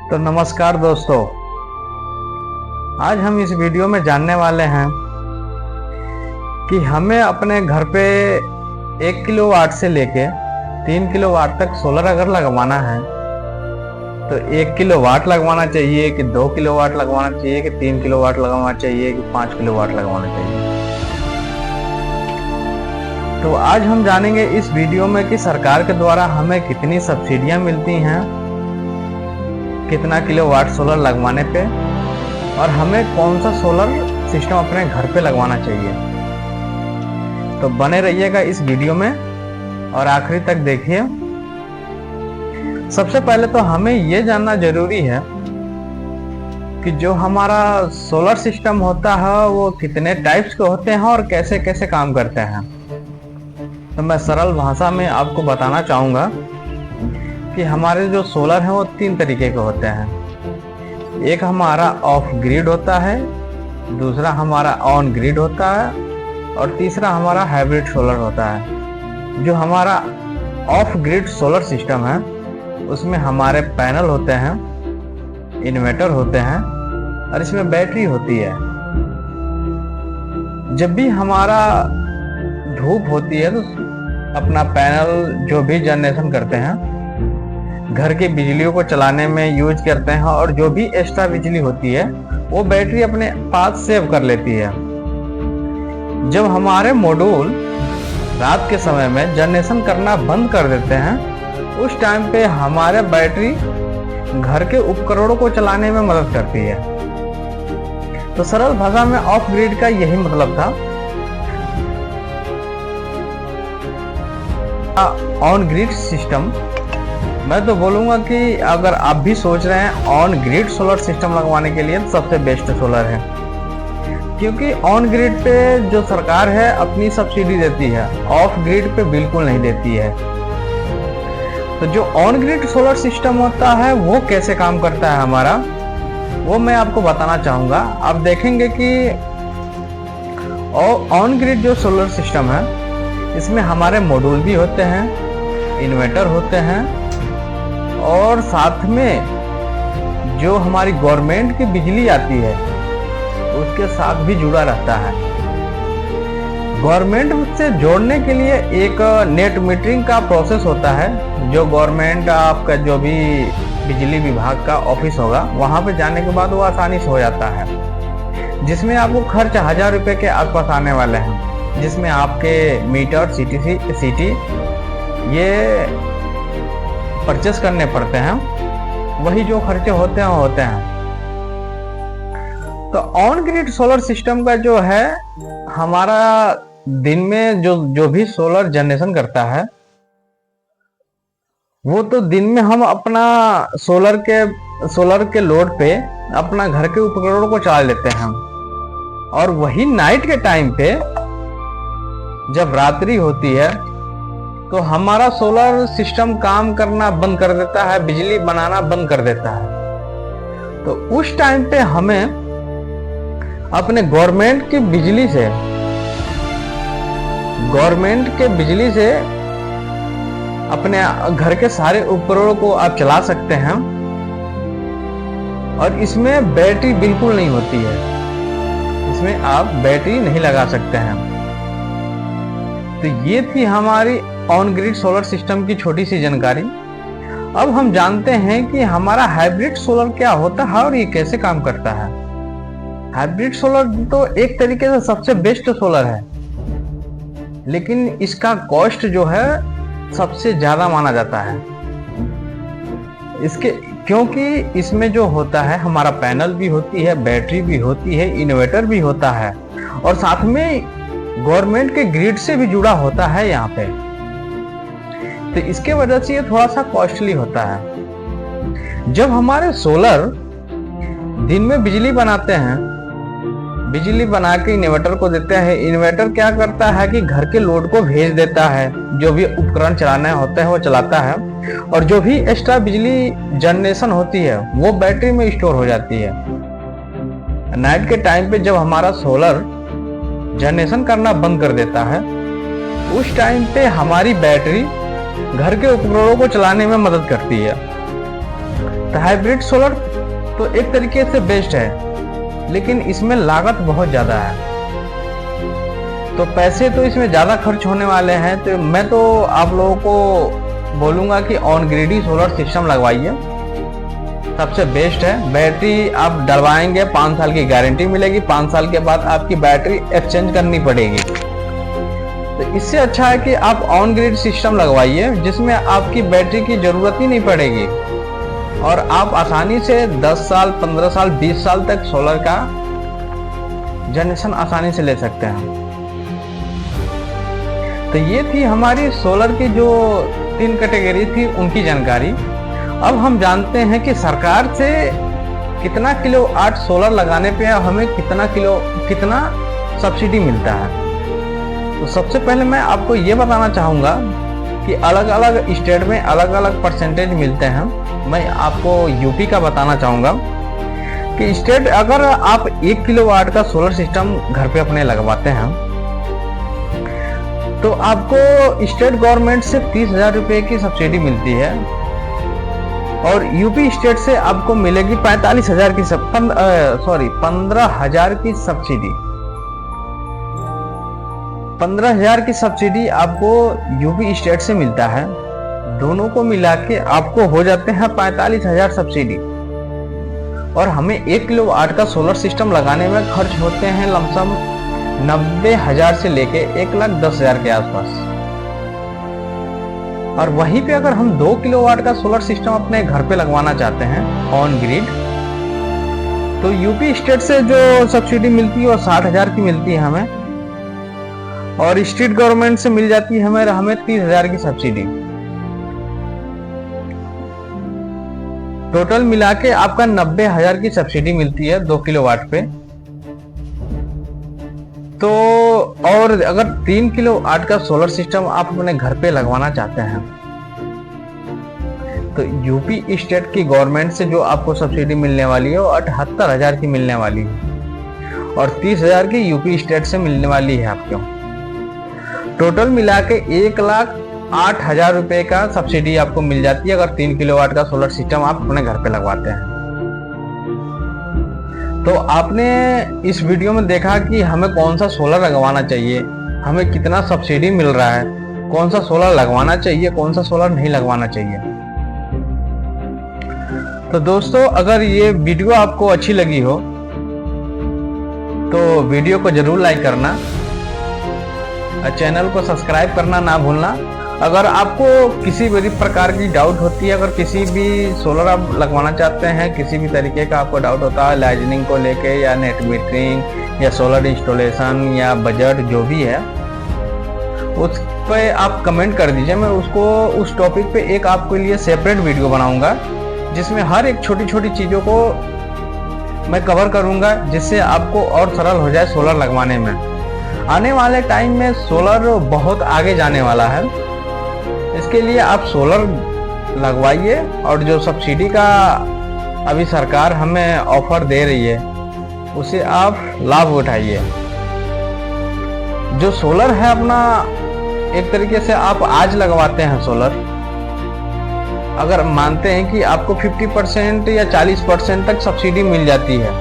तो नमस्कार दोस्तों, आज हम इस वीडियो में जानने वाले हैं कि हमें अपने घर पे 1 किलोवाट से लेके 3 किलोवाट तक सोलर अगर लगवाना है तो 1 किलोवाट लगवाना चाहिए कि 2 किलोवाट लगवाना चाहिए कि 3 किलोवाट लगवाना चाहिए कि 5 किलोवाट लगवाना चाहिए। तो आज हम जानेंगे इस वीडियो में कि सरकार के द्वारा हमें कितनी सब्सिडियां मिलती हैं, कितना किलोवाट सोलर लगवाने पे, और हमें कौन सा सोलर सिस्टम अपने घर पे लगवाना चाहिए। तो बने रहिएगा इस वीडियो में और आखिरी तक देखिए। सबसे पहले तो हमें ये जानना जरूरी है कि जो हमारा सोलर सिस्टम होता है वो कितने टाइप्स के होते हैं और कैसे कैसे काम करते हैं। तो मैं सरल भाषा में आपको बताना चाहूँगा कि हमारे जो सोलर हैं वो 3 तरीके के होते हैं। एक हमारा ऑफ ग्रिड होता है, दूसरा हमारा ऑन ग्रिड होता है और तीसरा हमारा हाइब्रिड सोलर होता है। जो हमारा ऑफ ग्रिड सोलर सिस्टम है उसमें हमारे पैनल होते हैं, इन्वर्टर होते हैं और इसमें बैटरी होती है। जब भी हमारा धूप होती है तो अपना पैनल जो भी जनरेशन करते हैं घर की बिजलियों को चलाने में यूज करते हैं, और जो भी एक्स्ट्रा बिजली होती है वो बैटरी अपने पास सेव कर लेती है। जब हमारे मॉड्यूल रात के समय में जनरेशन करना बंद कर देते हैं उस टाइम पे हमारे बैटरी घर के उपकरणों को चलाने में मदद करती है। तो सरल भाषा में ऑफ ग्रिड का यही मतलब था। ऑन ग्रिड सिस्टम, मैं तो बोलूंगा कि अगर आप भी सोच रहे हैं ऑन ग्रिड सोलर सिस्टम लगवाने के लिए तो सबसे बेस्ट सोलर है, क्योंकि ऑन ग्रिड पे जो सरकार है अपनी सब्सिडी देती है, ऑफ ग्रिड पे बिल्कुल नहीं देती है। तो जो ऑन ग्रिड सोलर सिस्टम होता है वो कैसे काम करता है हमारा, वो मैं आपको बताना चाहूँगा। आप देखेंगे कि ऑन ग्रिड जो सोलर सिस्टम है इसमें हमारे मॉड्यूल भी होते हैं, इन्वर्टर होते हैं और साथ में जो हमारी गवर्नमेंट की बिजली आती है उसके साथ भी जुड़ा रहता है। गवर्नमेंट से जोड़ने के लिए एक नेट मीटरिंग का प्रोसेस होता है, जो गवर्नमेंट आपका जो भी बिजली विभाग का ऑफिस होगा वहां पे जाने के बाद वो आसानी से हो जाता है, जिसमें आपको खर्च 1000 रुपये के आसपास आने वाले हैं, जिसमें आपके मीटर सिटी ये परचेस करने पड़ते हैं, वही जो खर्चे होते हैं। तो ऑन ग्रिड सोलर सिस्टम का जो है हमारा दिन में जो भी सोलर जनरेशन करता है वो तो दिन में हम अपना सोलर के लोड पे अपना घर के उपकरणों को चला लेते हैं, और वही नाइट के टाइम पे जब रात्रि होती है तो हमारा सोलर सिस्टम काम करना बंद कर देता है, बिजली बनाना बंद कर देता है। तो उस टाइम पे हमें अपने गवर्नमेंट की बिजली से अपने घर के सारे उपकरणों को आप चला सकते हैं, और इसमें बैटरी बिल्कुल नहीं होती है, इसमें आप बैटरी नहीं लगा सकते हैं। तो ये थी हमारी ऑन ग्रिड सोलर सिस्टम की छोटी सी जानकारी। अब हम जानते हैं कि हमारा हाइब्रिड सोलर क्या होता है और ये कैसे काम करता है। हाइब्रिड सोलर तो एक तरीके से सबसे बेस्ट सोलर है, लेकिन इसका कॉस्ट जो है सबसे ज्यादा माना जाता है क्योंकि इसमें जो होता है हमारा पैनल भी होती है, बैटरी भी होती है, इन्वर्टर भी होता है, और साथ में गवर्नमेंट के ग्रिड से भी जुड़ा होता है यहाँ पे। तो इसके वजह से ये थोड़ा सा कॉस्टली होता है। जब हमारे सोलर दिन में बिजली बनाते हैं, बिजली बना के इन्वर्टर को देते हैं, इन्वर्टर क्या करता है कि घर के लोड को भेज देता है, जो भी उपकरण चलाने होते हैं वो चलाता है, और जो भी एक्स्ट्रा बिजली जनरेशन होती है वो बैटरी में स्टोर हो जाती है। नाइट के टाइम पे जब हमारा सोलर जनरेशन करना बंद कर देता है उस टाइम पे हमारी बैटरी घर के उपकरणों को चलाने में मदद करती है। तो हाइब्रिड सोलर तो एक तरीके से बेस्ट है, लेकिन इसमें लागत बहुत ज़्यादा है, तो पैसे तो इसमें ज़्यादा खर्च होने वाले हैं। तो मैं तो आप लोगों को बोलूँगा कि ऑन ग्रिड ही सोलर सिस्टम लगवाइए, सबसे बेस्ट है। बैटरी आप डलवाएंगे, 5 साल की गारंटी मिलेगी, 5 साल के बाद आपकी बैटरी एक्सचेंज करनी पड़ेगी। तो इससे अच्छा है कि आप ऑन ग्रिड सिस्टम लगवाइए, जिसमें आपकी बैटरी की ज़रूरत ही नहीं पड़ेगी और आप आसानी से 10 साल, 15 साल, 20 साल तक सोलर का जनरेशन आसानी से ले सकते हैं। तो ये थी हमारी सोलर की जो 3 कैटेगरी थी उनकी जानकारी। अब हम जानते हैं कि सरकार से कितना किलोवाट सोलर लगाने पे हमें कितना सब्सिडी मिलता है। तो सबसे पहले मैं आपको ये बताना चाहूँगा कि अलग अलग स्टेट में अलग अलग परसेंटेज मिलते हैं। मैं आपको यूपी का बताना चाहूँगा कि स्टेट, अगर आप 1 किलोवाट का सोलर सिस्टम घर पे अपने लगवाते हैं तो आपको स्टेट गवर्नमेंट से 30,000 रुपये की सब्सिडी मिलती है और यूपी स्टेट से आपको मिलेगी 15,000 की 15,000 की सब्सिडी। 15,000 की सब्सिडी आपको यूपी स्टेट से मिलता है। दोनों को मिला के आपको हो जाते हैं 45,000 सब्सिडी। और हमें 1 किलोवाट का सोलर सिस्टम लगाने में खर्च होते हैं लमसम 90,000 से लेके 1,10,000 के आसपास। और वहीं पे अगर हम 2 किलोवाट का सोलर सिस्टम अपने घर पे लगवाना चाहते हैं ऑन ग्रिड, तो यूपी स्टेट से जो सब्सिडी मिलती है वो 60,000 की मिलती है हमें, और स्टेट गवर्नमेंट से मिल जाती है हमें 30,000 की सब्सिडी। टोटल मिला के आपका 90,000 की सब्सिडी मिलती है 2 किलोवाट पे। तो और अगर 3 किलोवाट का सोलर सिस्टम आप अपने घर पे लगवाना चाहते हैं तो यूपी स्टेट की गवर्नमेंट से जो आपको सब्सिडी मिलने वाली है वो 78,000 की मिलने वाली है और 30,000 की यूपी स्टेट से मिलने वाली है आपको। टोटल मिला के 1,08,000 रुपए का सब्सिडी आपको मिल जाती है अगर 3 किलोवाट का सोलर सिस्टम आप अपने घर पे लगवाते हैं। तो आपने इस वीडियो में देखा कि हमें कौन सा सोलर लगवाना चाहिए, हमें कितना सब्सिडी मिल रहा है, कौन सा सोलर लगवाना चाहिए, कौन सा सोलर नहीं लगवाना चाहिए। तो दोस्तों, अगर ये वीडियो आपको अच्छी लगी हो तो वीडियो को जरूर लाइक करना और चैनल को सब्सक्राइब करना ना भूलना। अगर आपको किसी भी प्रकार की डाउट होती है, अगर किसी भी सोलर आप लगवाना चाहते हैं, किसी भी तरीके का आपको डाउट होता है लाइटनिंग को लेके या नेट मीटरिंग या सोलर इंस्टॉलेशन या बजट जो भी है, उस पे आप कमेंट कर दीजिए। मैं उसको उस टॉपिक पे एक आपके लिए सेपरेट वीडियो बनाऊंगा जिसमें हर एक छोटी छोटी चीज़ों को मैं कवर करूंगा, जिससे आपको और सरल हो जाए सोलर लगवाने में। आने वाले टाइम में सोलर बहुत आगे जाने वाला है, इसके लिए आप सोलर लगवाइए और जो सब्सिडी का अभी सरकार हमें ऑफर दे रही है उसे आप लाभ उठाइए। जो सोलर है अपना, एक तरीके से आप आज लगवाते हैं सोलर, अगर मानते हैं कि आपको 50% या 40% तक सब्सिडी मिल जाती है,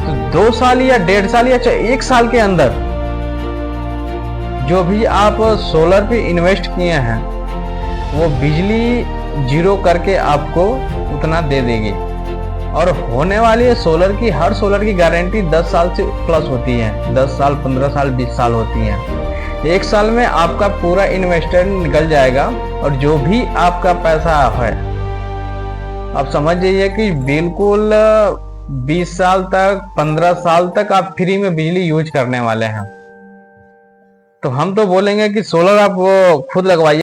तो 2 साल या 1.5 साल या 1 साल के अंदर जो भी आप सोलर पे इन्वेस्ट किए हैं वो बिजली जीरो करके आपको उतना दे देगी। और होने वाली सोलर की, हर सोलर की गारंटी 10 साल से प्लस होती है, 10 साल, 15 साल, 20 साल होती हैं। 1 साल में आपका पूरा इन्वेस्टमेंट निकल जाएगा और जो भी आपका पैसा है आप समझ जाइए कि बिल्कुल 20 साल तक, 15 साल तक आप फ्री में बिजली यूज करने वाले हैं। तो हम तो बोलेंगे कि सोलर आप वो खुद लगवाइए।